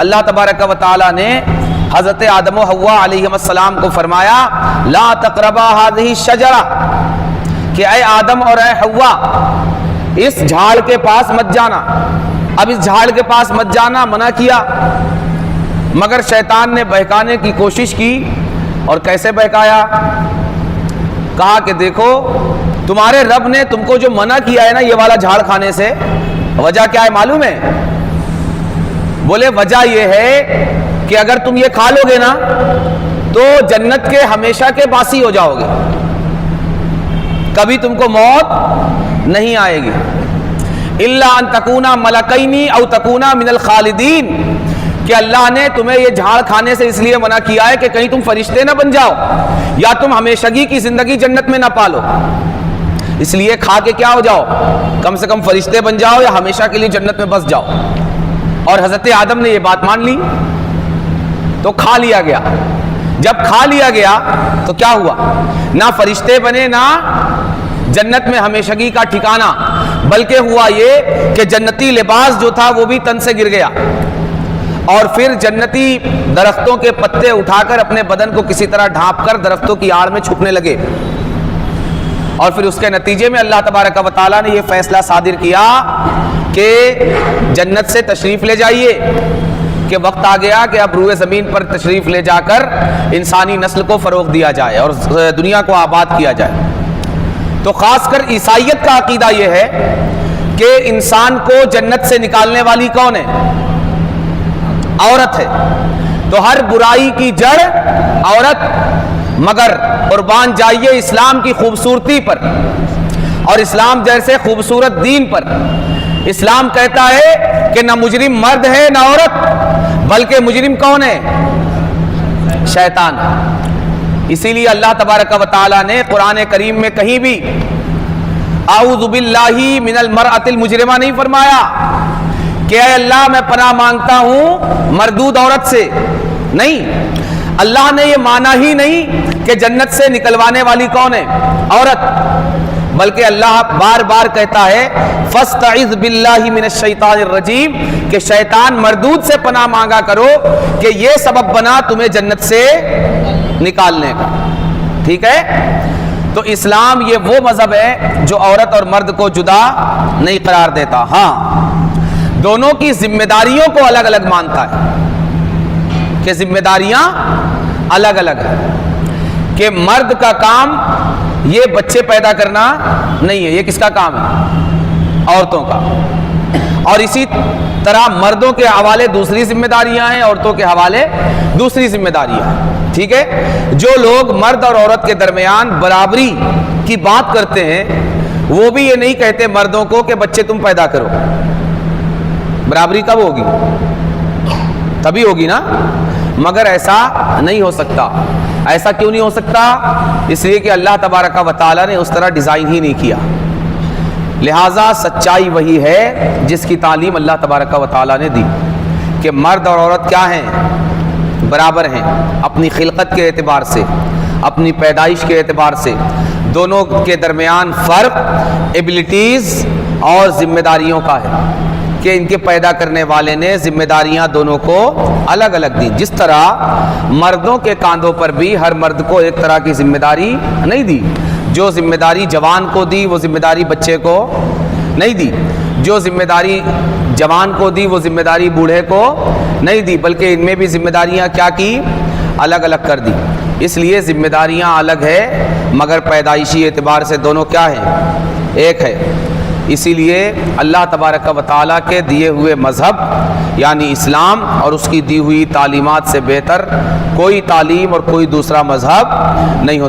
اللہ تبارک و تعالی نے حضرت آدم و حوا علیہ السلام کو فرمایا لا تقربا هذه الشجرہ کہ اے آدم اور اے حوا اس جھاڑ کے پاس مت جانا. اب اس جھاڑ کے پاس مت جانا منع کیا، مگر شیطان نے بہکانے کی کوشش کی. اور کیسے بہکایا؟ کہا کہ دیکھو تمہارے رب نے تم کو جو منع کیا ہے نا یہ والا جھاڑ کھانے سے، وجہ کیا ہے معلوم ہے؟ بولے وجہ یہ ہے کہ اگر تم یہ کھا لو گے نا تو جنت کے ہمیشہ کے باسی ہو جاؤ گے، کبھی تم کو موت نہیں آئے گی. الا ان تکونا ملکین او تکونا من الخالدین کہ اللہ نے تمہیں یہ جھاڑ کھانے سے اس لیے منع کیا ہے کہ کہیں تم فرشتے نہ بن جاؤ یا تم ہمیشگی کی زندگی جنت میں نہ پالو. اس لیے کھا کے کیا ہو جاؤ، کم سے کم فرشتے بن جاؤ یا ہمیشہ کے لیے جنت میں بس جاؤ. اور حضرت آدم نے یہ بات مان لی تو کھا لیا گیا. جب کھا لیا گیا تو کیا ہوا؟ نہ فرشتے بنے نہ جنت میں ہمیشگی کا ٹھکانہ، بلکہ ہوا یہ کہ جنتی لباس جو تھا وہ بھی تن سے گر گیا. اور پھر جنتی درختوں کے پتے اٹھا کر اپنے بدن کو کسی طرح ڈھانپ کر درختوں کی آڑ میں چھپنے لگے. اور پھر اس کے نتیجے میں اللہ تبارک و تعالیٰ نے یہ فیصلہ صادر کیا کہ جنت سے تشریف لے جائیے، کہ وقت آ گیا کہ اب روئے زمین پر تشریف لے جا کر انسانی نسل کو فروغ دیا جائے اور دنیا کو آباد کیا جائے. تو خاص کر عیسائیت کا عقیدہ یہ ہے کہ انسان کو جنت سے نکالنے والی کون ہے؟ عورت ہے. تو ہر برائی کی جڑ عورت. مگر قربان جائیے اسلام کی خوبصورتی پر اور اسلام جیسے خوبصورت دین پر. اسلام کہتا ہے کہ نہ مجرم مرد ہے نہ عورت، بلکہ مجرم کون ہے؟ شیطان. اسی لیے اللہ تبارک و تعالیٰ نے قرآن کریم میں کہیں بھی اعوذ باللہ من المرأۃ المجرمہ نہیں فرمایا کہ اے اللہ میں پناہ مانگتا ہوں مردود عورت سے. نہیں، اللہ نے یہ مانا ہی نہیں کہ جنت سے نکلوانے والی کون ہے؟ عورت. بلکہ اللہ بار بار کہتا ہے فاستعذ باللہ من الشیطان الرجیم کہ شیطان مردود سے پناہ مانگا کرو کہ یہ سبب بنا تمہیں جنت سے نکالنے کا. ٹھیک ہے؟ تو اسلام یہ وہ مذہب ہے جو عورت اور مرد کو جدا نہیں قرار دیتا. ہاں دونوں کی ذمہ داریوں کو الگ الگ مانتا ہے کہ ذمہ داریاں الگ الگ ہیں، کہ مرد کا کام یہ بچے پیدا کرنا نہیں ہے، یہ کس کا کام ہے؟ عورتوں کا. اور اسی طرح مردوں کے حوالے دوسری ذمہ داریاں ہیں، عورتوں کے حوالے دوسری ذمہ داریاں ہیں. ٹھیک ہے؟ جو لوگ مرد اور عورت کے درمیان برابری کی بات کرتے ہیں وہ بھی یہ نہیں کہتے مردوں کو کہ بچے تم پیدا کرو. برابری کب ہوگی؟ تبھی ہوگی نا. مگر ایسا نہیں ہو سکتا. ایسا کیوں نہیں ہو سکتا؟ اس لیے کہ اللہ تبارک و تعالیٰ نے اس طرح ڈیزائن ہی نہیں کیا. لہٰذا سچائی وہی ہے جس کی تعلیم اللہ تبارک و تعالیٰ نے دی کہ مرد اور عورت کیا ہیں؟ برابر ہیں اپنی خلقت کے اعتبار سے، اپنی پیدائش کے اعتبار سے. دونوں کے درمیان فرق ایبلٹیز اور ذمہ داریوں کا ہے کہ ان کے پیدا کرنے والے نے ذمہ داریاں دونوں کو الگ الگ دی. جس طرح مردوں کے کاندھوں پر بھی ہر مرد کو ایک طرح کی ذمہ داری نہیں دی. جو ذمہ داری جوان کو دی وہ ذمہ داری بچے کو نہیں دی. جو ذمہ داری جوان کو دی وہ ذمہ داری بوڑھے کو نہیں دی، بلکہ ان میں بھی ذمہ داریاں کیا کی؟ الگ الگ کر دی. اس لیے ذمہ داریاں الگ ہے مگر پیدائشی اعتبار سے دونوں کیا ہیں؟ ایک ہے. اسی لیے اللہ تبارک و تعالیٰ کے دیے ہوئے مذہب یعنی اسلام اور اس کی دی ہوئی تعلیمات سے بہتر کوئی تعلیم اور کوئی دوسرا مذہب نہیں ہو